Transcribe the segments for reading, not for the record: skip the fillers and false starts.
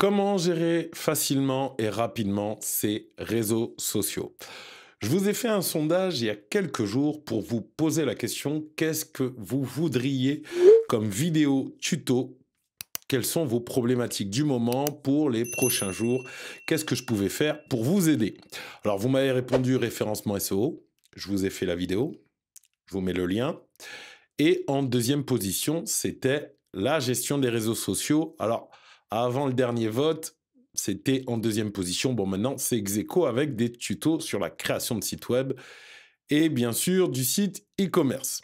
Comment gérer facilement et rapidement ces réseaux sociaux? Je vous ai fait un sondage il y a quelques jours pour vous poser la question, qu'est-ce que vous voudriez comme vidéo tuto? Quelles sont vos problématiques du moment pour les prochains jours? Qu'est-ce que je pouvais faire pour vous aider? Alors, vous m'avez répondu référencement SEO. Je vous ai fait la vidéo. Je vous mets le lien. Et en deuxième position, c'était la gestion des réseaux sociaux. Alors, avant le dernier vote, c'était en deuxième position. Bon, maintenant, c'est ex aequo avec des tutos sur la création de sites web et bien sûr du site e-commerce.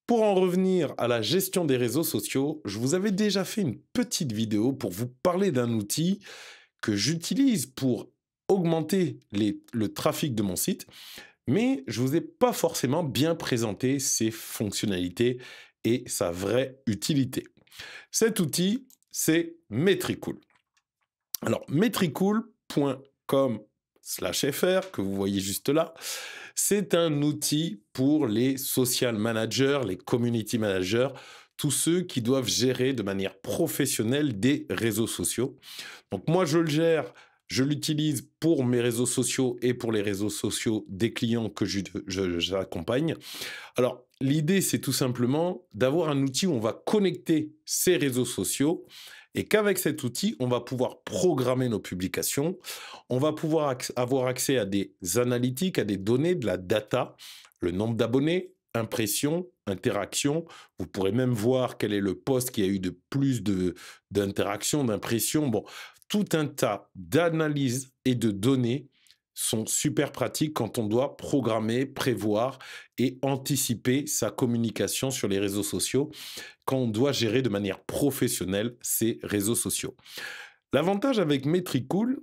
Pour en revenir à la gestion des réseaux sociaux, je vous avais déjà fait une petite vidéo pour vous parler d'un outil que j'utilise pour augmenter le trafic de mon site, mais je ne vous ai pas forcément bien présenté ses fonctionnalités et sa vraie utilité. Cet outil, c'est Metricool. Alors, metricool.com/fr, que vous voyez juste là, c'est un outil pour les social managers, les community managers, tous ceux qui doivent gérer de manière professionnelle des réseaux sociaux. Donc moi, je le gère, je l'utilise pour mes réseaux sociaux et pour les réseaux sociaux des clients que j'accompagne. Alors, l'idée, c'est tout simplement d'avoir un outil où on va connecter ces réseaux sociaux et qu'avec cet outil, on va pouvoir programmer nos publications. On va pouvoir avoir accès à des analytiques, à des données, de la data, le nombre d'abonnés, impressions, interactions. Vous pourrez même voir quel est le post qui a eu de plus d'interactions, d'impressions. Bon, tout un tas d'analyses et de données sont super pratiques quand on doit programmer, prévoir et anticiper sa communication sur les réseaux sociaux, quand on doit gérer de manière professionnelle ces réseaux sociaux. L'avantage avec Metricool,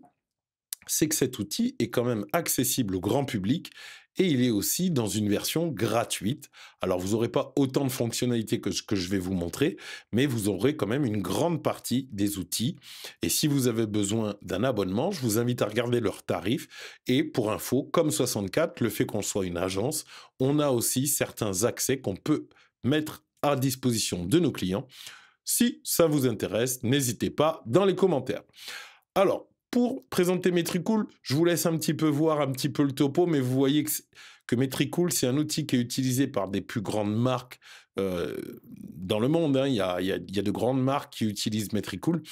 c'est que cet outil est quand même accessible au grand public et il est aussi dans une version gratuite. Alors, vous n'aurez pas autant de fonctionnalités que ce que je vais vous montrer, mais vous aurez quand même une grande partie des outils. Et si vous avez besoin d'un abonnement, je vous invite à regarder leurs tarifs. Et pour info, comme 64, le fait qu'on soit une agence, on a aussi certains accès qu'on peut mettre à disposition de nos clients. Si ça vous intéresse, n'hésitez pas dans les commentaires. Alors, pour présenter Metricool, je vous laisse un petit peu voir un petit peu le topo, mais vous voyez que Metricool, c'est un outil qui est utilisé par des plus grandes marques dans le monde, hein. Il y a de grandes marques qui utilisent Metricool.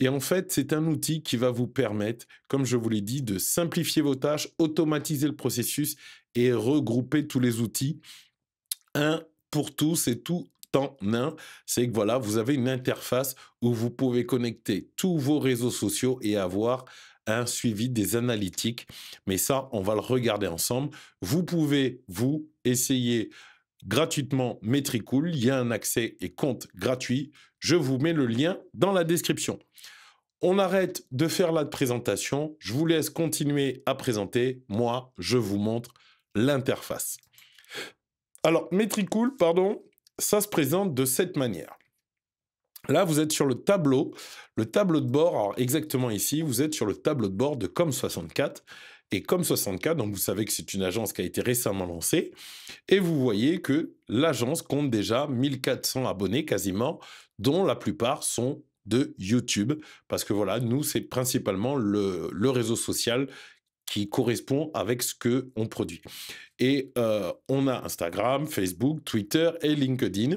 Et en fait, c'est un outil qui va vous permettre, comme je vous l'ai dit, de simplifier vos tâches, automatiser le processus et regrouper tous les outils un pour tous et tout en un. C'est que voilà, vous avez une interface où vous pouvez connecter tous vos réseaux sociaux et avoir un suivi des analytiques. Mais ça, on va le regarder ensemble. Vous pouvez, vous, essayer gratuitement Metricool. Il y a un accès et compte gratuit. Je vous mets le lien dans la description. On arrête de faire la présentation. Je vous laisse continuer à présenter. Moi, je vous montre l'interface. Alors, Metricool, pardon, ça se présente de cette manière. Là, vous êtes sur le tableau de bord, alors exactement ici, vous êtes sur le tableau de bord de Com64. Et Com64, donc vous savez que c'est une agence qui a été récemment lancée. Et vous voyez que l'agence compte déjà 1400 abonnés quasiment, dont la plupart sont de YouTube. Parce que voilà, nous, c'est principalement le réseau social qui correspond avec ce qu'on produit. Et on a Instagram, Facebook, Twitter et LinkedIn.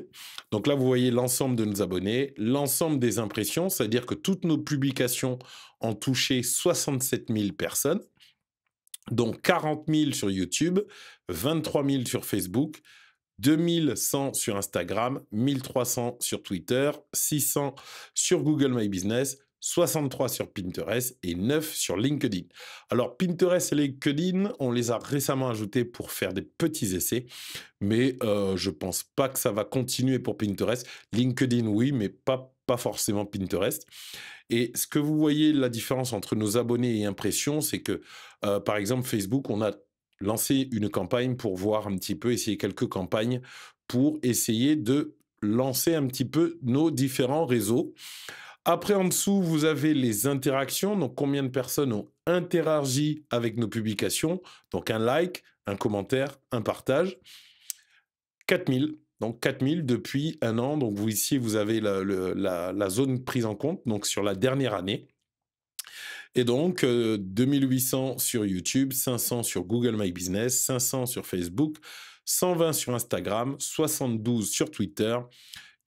Donc là, vous voyez l'ensemble de nos abonnés, l'ensemble des impressions, c'est-à-dire que toutes nos publications ont touché 67 000 personnes, dont 40 000 sur YouTube, 23 000 sur Facebook, 2100 sur Instagram, 1300 sur Twitter, 600 sur Google My Business, 63 sur Pinterest et 9 sur LinkedIn. Alors, Pinterest et LinkedIn, on les a récemment ajoutés pour faire des petits essais, mais je ne pense pas que ça va continuer pour Pinterest. LinkedIn, oui, mais pas forcément Pinterest. Et ce que vous voyez, la différence entre nos abonnés et impressions, c'est que, par exemple, Facebook, on a lancé une campagne pour voir un petit peu, essayer quelques campagnes pour essayer de lancer un petit peu nos différents réseaux. Après, en dessous, vous avez les interactions. Donc, combien de personnes ont interagi avec nos publications? Donc, un like, un commentaire, un partage. 4000. Donc, 4000 depuis un an. Donc, vous, ici, vous avez la zone prise en compte, donc sur la dernière année. Et donc, 2800 sur YouTube, 500 sur Google My Business, 500 sur Facebook, 120 sur Instagram, 72 sur Twitter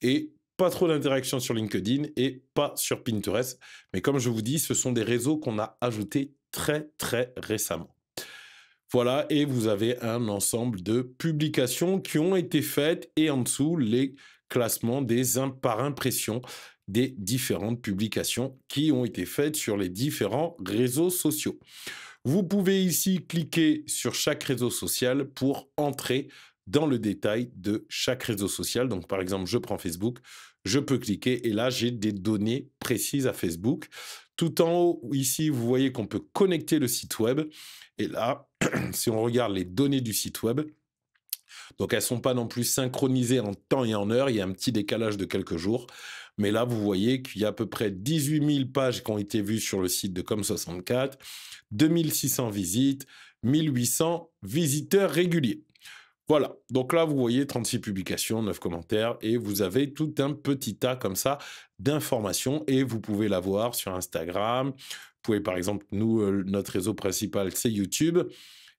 et pas trop d'interaction sur LinkedIn et pas sur Pinterest. Mais comme je vous dis, ce sont des réseaux qu'on a ajoutés très, très récemment. Voilà, et vous avez un ensemble de publications qui ont été faites et en dessous, les classements par impression des différentes publications qui ont été faites sur les différents réseaux sociaux. Vous pouvez ici cliquer sur chaque réseau social pour entrer dans le détail de chaque réseau social. Donc, par exemple, je prends Facebook, je peux cliquer et là, j'ai des données précises à Facebook. Tout en haut, ici, vous voyez qu'on peut connecter le site web. Et là, si on regarde les données du site web, donc elles ne sont pas non plus synchronisées en temps et en heure, il y a un petit décalage de quelques jours. Mais là, vous voyez qu'il y a à peu près 18 000 pages qui ont été vues sur le site de Comme64, 2600 visites, 1800 visiteurs réguliers. Voilà, donc là, vous voyez 36 publications, 9 commentaires, et vous avez tout un petit tas comme ça d'informations, et vous pouvez la voir sur Instagram. Vous pouvez, par exemple, notre réseau principal, c'est YouTube,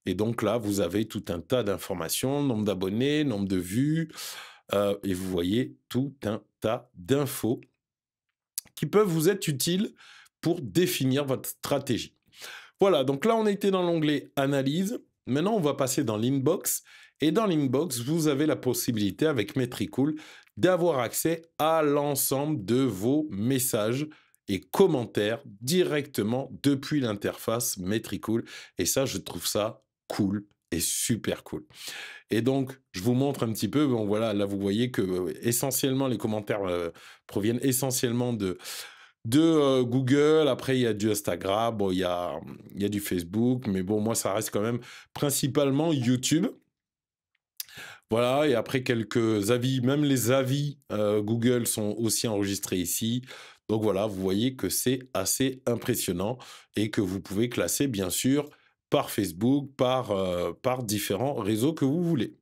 et donc là, vous avez tout un tas d'informations, nombre d'abonnés, nombre de vues, et vous voyez tout un tas d'infos qui peuvent vous être utiles pour définir votre stratégie. Voilà, donc là, on était dans l'onglet Analyse. Maintenant, on va passer dans l'Inbox. Et dans l'Inbox, vous avez la possibilité, avec Metricool, d'avoir accès à l'ensemble de vos messages et commentaires directement depuis l'interface Metricool. Et ça, je trouve ça cool et super cool. Et donc, je vous montre un petit peu. Bon, voilà, là, vous voyez que essentiellement, les commentaires proviennent essentiellement de Google. Après, il y a du Instagram, bon, il y a du Facebook, mais bon, moi, ça reste quand même principalement YouTube. Voilà, et après, quelques avis, même les avis Google sont aussi enregistrés ici. Donc voilà, vous voyez que c'est assez impressionnant et que vous pouvez classer, bien sûr, par Facebook, par différents réseaux que vous voulez.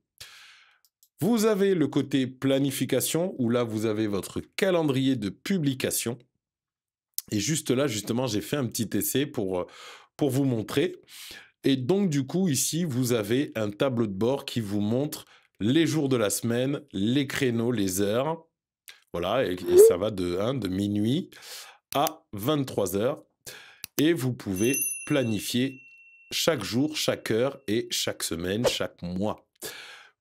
Vous avez le côté planification, où là, vous avez votre calendrier de publication. Et juste là, justement, j'ai fait un petit essai pour vous montrer. Et donc, du coup, ici, vous avez un tableau de bord qui vous montre les jours de la semaine, les créneaux, les heures. Voilà, et ça va de minuit à 23 heures. Et vous pouvez planifier chaque jour, chaque heure et chaque semaine, chaque mois.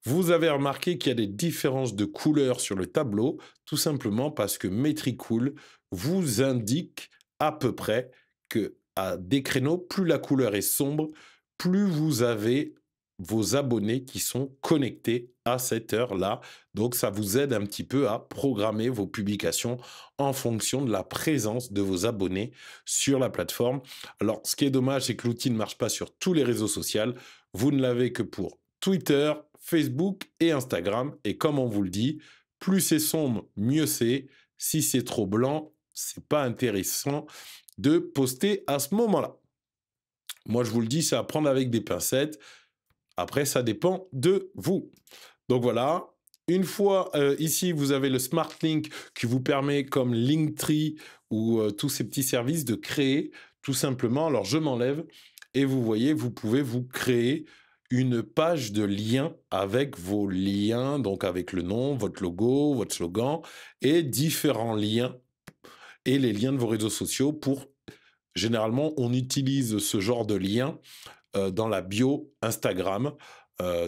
Vous avez remarqué qu'il y a des différences de couleurs sur le tableau, tout simplement parce que Metricool vous indique à peu près que à des créneaux, plus la couleur est sombre, plus vous avez vos abonnés qui sont connectés à cette heure-là. Donc, ça vous aide un petit peu à programmer vos publications en fonction de la présence de vos abonnés sur la plateforme. Alors, ce qui est dommage, c'est que l'outil ne marche pas sur tous les réseaux sociaux. Vous ne l'avez que pour Twitter, Facebook et Instagram. Et comme on vous le dit, plus c'est sombre, mieux c'est. Si c'est trop blanc, c'est pas intéressant de poster à ce moment-là. Moi, je vous le dis, c'est à prendre avec des pincettes. Après, ça dépend de vous. Donc voilà. Une fois ici, vous avez le Smart Link qui vous permet, comme Linktree ou tous ces petits services, de créer tout simplement. Alors, je m'enlève et vous voyez, vous pouvez vous créer une page de lien avec vos liens, donc avec le nom, votre logo, votre slogan et différents liens et les liens de vos réseaux sociaux pour... Généralement, on utilise ce genre de lien dans la bio Instagram.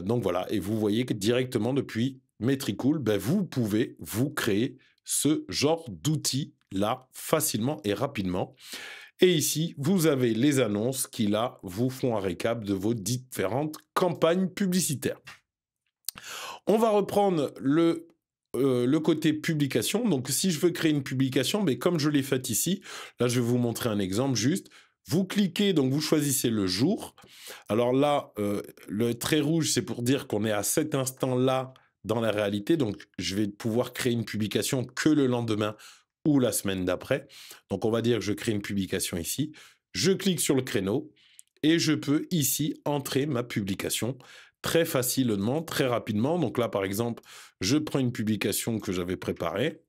Donc voilà, et vous voyez que directement depuis Metricool, ben, vous pouvez vous créer ce genre d'outils-là facilement et rapidement. Et ici, vous avez les annonces qui, là, vous font un récap de vos différentes campagnes publicitaires. On va reprendre le côté publication. Donc, si je veux créer une publication, ben, comme je l'ai fait ici, là, je vais vous montrer un exemple juste. Vous cliquez, donc vous choisissez le jour. Alors là, le trait rouge, c'est pour dire qu'on est à cet instant-là dans la réalité. Donc, je vais pouvoir créer une publication que le lendemain ou la semaine d'après. Donc, on va dire que je crée une publication ici. Je clique sur le créneau et je peux ici entrer ma publication très facilement, très rapidement. Donc là, par exemple, je prends une publication que j'avais préparée.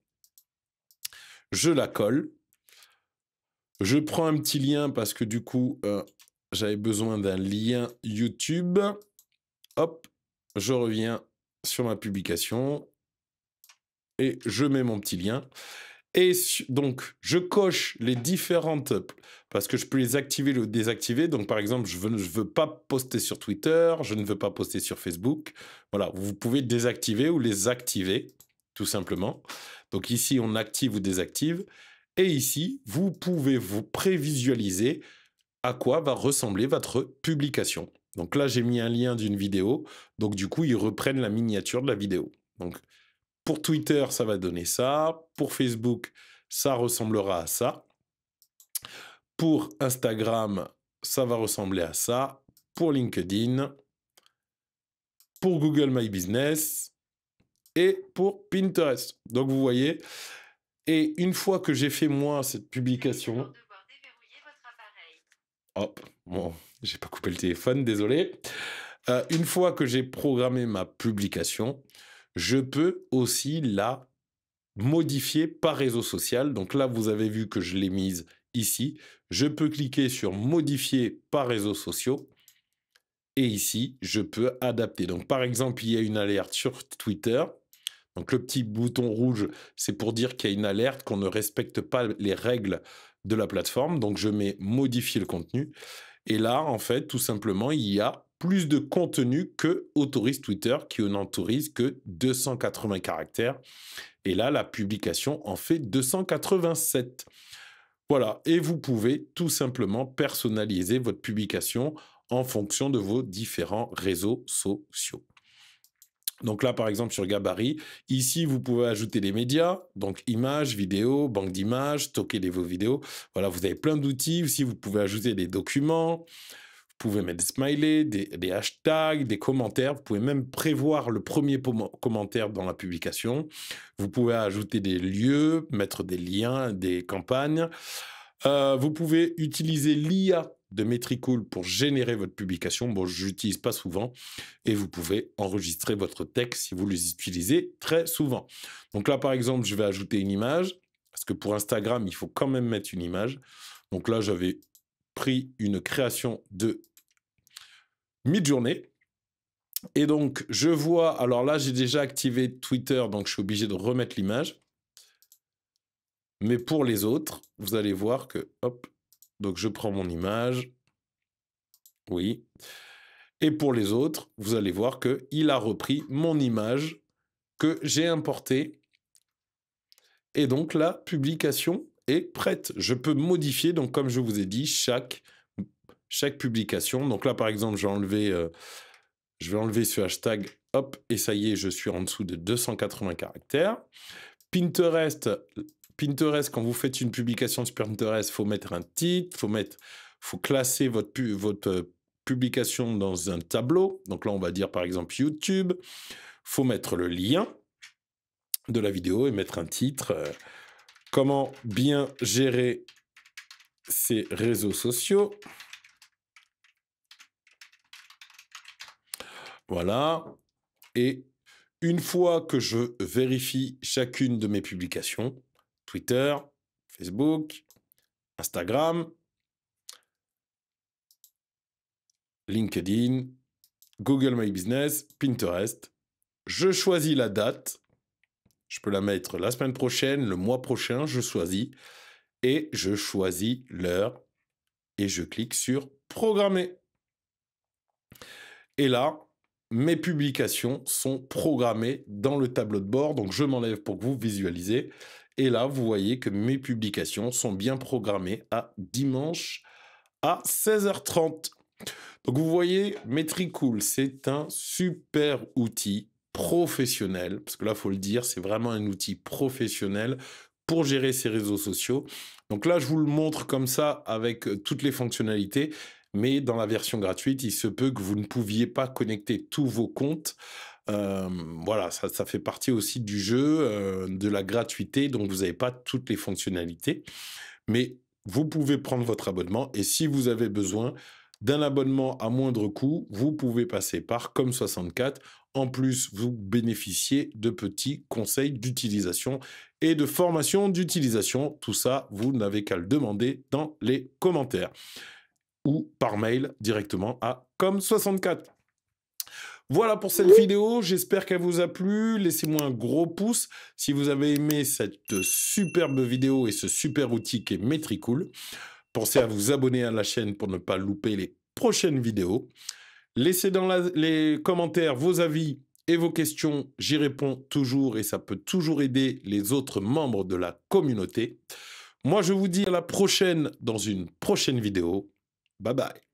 Je la colle. Je prends un petit lien parce que du coup, j'avais besoin d'un lien YouTube. Hop, je reviens sur ma publication et je mets mon petit lien. Et donc, je coche les différentes, parce que je peux les activer ou désactiver. Donc, par exemple, je veux pas poster sur Twitter, je ne veux pas poster sur Facebook. Voilà, vous pouvez désactiver ou les activer, tout simplement. Donc ici, on active ou désactive. Et ici, vous pouvez vous prévisualiser à quoi va ressembler votre publication. Donc là, j'ai mis un lien d'une vidéo. Donc du coup, ils reprennent la miniature de la vidéo. Donc pour Twitter, ça va donner ça. Pour Facebook, ça ressemblera à ça. Pour Instagram, ça va ressembler à ça. Pour LinkedIn, pour Google My Business et pour Pinterest. Donc vous voyez, et une fois que j'ai fait moi cette publication, hop, bon, j'ai pas coupé le téléphone, désolé. Une fois que j'ai programmé ma publication, je peux aussi la modifier par réseau social. Donc là, vous avez vu que je l'ai mise ici. Je peux cliquer sur modifier par réseaux sociaux. Et ici, je peux adapter. Donc par exemple, il y a une alerte sur Twitter. Donc le petit bouton rouge, c'est pour dire qu'il y a une alerte, qu'on ne respecte pas les règles de la plateforme. Donc je mets modifier le contenu. Et là, en fait, tout simplement, il y a plus de contenu que autorise Twitter, qui n'autorise que 280 caractères. Et là, la publication en fait 287. Voilà, et vous pouvez tout simplement personnaliser votre publication en fonction de vos différents réseaux sociaux. Donc là, par exemple, sur Gabarit, ici, vous pouvez ajouter des médias, donc images, vidéos, banque d'images, stocker vos vidéos. Voilà, vous avez plein d'outils. Ici, vous pouvez ajouter des documents, vous pouvez mettre des smileys, des hashtags, des commentaires. Vous pouvez même prévoir le premier commentaire dans la publication. Vous pouvez ajouter des lieux, mettre des liens, des campagnes. Vous pouvez utiliser l'IA de Metricool pour générer votre publication. Bon, je l'utilise pas souvent. Et vous pouvez enregistrer votre texte si vous les utilisez très souvent. Donc là, par exemple, je vais ajouter une image. Parce que pour Instagram, il faut quand même mettre une image. Donc là, j'avais pris une création de mid-journée. Et donc, je vois... Alors là, j'ai déjà activé Twitter, donc je suis obligé de remettre l'image. Mais pour les autres, vous allez voir que... Hop, donc je prends mon image. Oui. Et pour les autres, vous allez voir qu'il a repris mon image que j'ai importée. Et donc la publication est prête. Je peux modifier, donc comme je vous ai dit, chaque publication. Donc là, par exemple, je vais enlever ce hashtag. Hop, et ça y est, je suis en dessous de 280 caractères. Pinterest, quand vous faites une publication sur Pinterest, il faut mettre un titre, faut classer votre publication dans un tableau. Donc là, on va dire par exemple YouTube. Il faut mettre le lien de la vidéo et mettre un titre. Comment bien gérer ses réseaux sociaux. Voilà. Et une fois que je vérifie chacune de mes publications, Twitter, Facebook, Instagram, LinkedIn, Google My Business, Pinterest, je choisis la date. Je peux la mettre la semaine prochaine, le mois prochain, je choisis. Et je choisis l'heure. Et je clique sur programmer. Et là, mes publications sont programmées dans le tableau de bord. Donc, je m'enlève pour que vous visualisez. Et là, vous voyez que mes publications sont bien programmées à dimanche à 16h30. Donc, vous voyez, Metricool, c'est un super outil professionnel. Parce que là, il faut le dire, c'est vraiment un outil professionnel pour gérer ses réseaux sociaux. Donc là, je vous le montre comme ça avec toutes les fonctionnalités. Mais dans la version gratuite, il se peut que vous ne pouviez pas connecter tous vos comptes. Voilà, ça fait partie aussi du jeu, de la gratuité, donc vous n'avez pas toutes les fonctionnalités. Mais vous pouvez prendre votre abonnement et si vous avez besoin d'un abonnement à moindre coût, vous pouvez passer par Comme64 en plus, vous bénéficiez de petits conseils d'utilisation et de formation d'utilisation. Tout ça, vous n'avez qu'à le demander dans les commentaires ou par mail directement à com64. Voilà pour cette vidéo, j'espère qu'elle vous a plu. Laissez-moi un gros pouce si vous avez aimé cette superbe vidéo et ce super outil qui est Metricool. Pensez à vous abonner à la chaîne pour ne pas louper les prochaines vidéos. Laissez dans les commentaires vos avis et vos questions. J'y réponds toujours et ça peut toujours aider les autres membres de la communauté. Moi, je vous dis à la prochaine dans une prochaine vidéo. Bye bye.